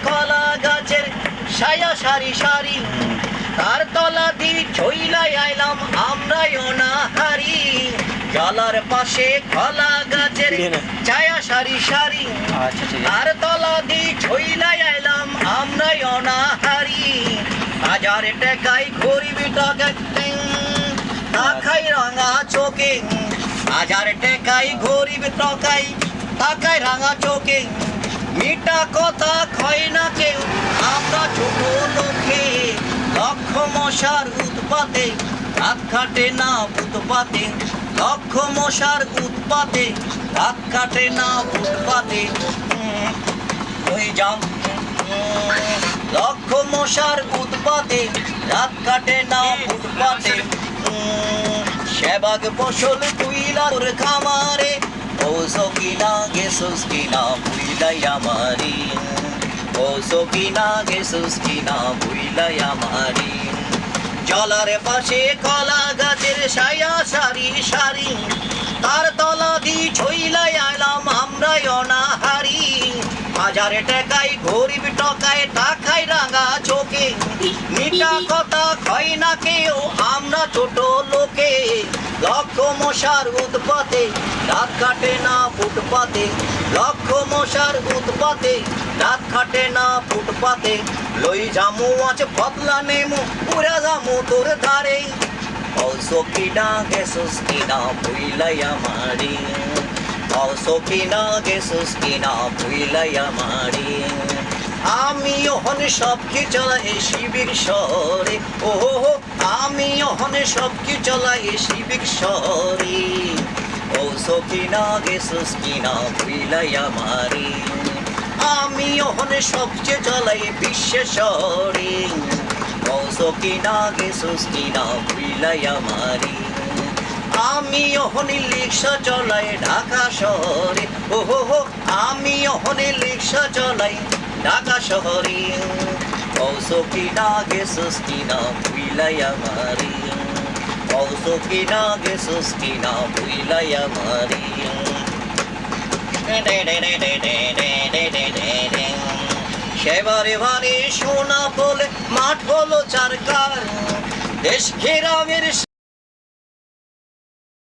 কলা গাছের ছায়া সারি সারি, তার তলা দিয়ে ছইলাই আইলাম আমরাই অনাহারি। জলার পাশে কলা গাছের ছায়া সারি সারি, তার তলা দিয়ে ছইলাই আইলাম আমরাই অনাহারি। 1000 টাকায় গরিব টাকায় তাকাই রাঙা চোখে, 1000 টাকায় গরিব তাকাই রাঙা চোখে। মিঠা কথা কয় না কেউ, আমরা ছোট লোকে। লক্ষ মশার উৎপাতে রাত কাটে না উৎপাতে, লক্ষ মশার উৎপাতে রাত কাটে না উৎপাতে। ওই যাম লক্ষ মশার উৎপাতে রাত কাটে না উৎপাতে। সেবাগ ফসল তুইলা তোর খামারে, ও সকিনা গেছুস কিনা ভুইলাই আমারি, ও সকিনা গেছুস কিনা ভুইলাই আমারি। জলার পাশে কলা গাছের ছায়া সারি সারি, তার তলা দি ছইলাই আইলাম আমরাই অনাহারি। 1000 টাকায় গরিব তাকাই রাঙা চোখে। মিঠা কথা কয় না কেউ, আমরা ছোট লোকে। লক্ষ মশার উৎপাতে রাত কাটে না ফুটপাতে, লক্ষ মশার উৎপাতে রাত কাটে না ফুটপাতে। লই জামু আছে বদলা নেমু, পুরা জামু তোর ধারে। ও সকিনা গেছুস কিনা ভুইলাই আমারি, ও সকিনা গেছুস কিনা ভুইলাই আমারি। আমি ওহনে সব কি চলাই শিবির শহরে, ও আমি ওহনে সব কি চলাই শিবির শহরে। ও সকিনা গেছুস কিনা ভুইলাই আমারি, আমি ওহনে সবচেয়ে চলাই বিশ্বের শহরে। ও সকিনা গেছুস কিনা ভুইলাই আমারি, আমি ওহনে রিক্সা চলাই ঢাকা শহরে। ও আমি ওহনে রিক্সা চলাই ঢাকা শহরে। ও সকিনা গেছুস কিনা ভুইলাই আমারি, ও সকিনা গেছুস কিনা ভুইলাই আমারি। সেবারে বারে সোনা বলে মাঠ হলো চারকার, দেশ ঘেরামের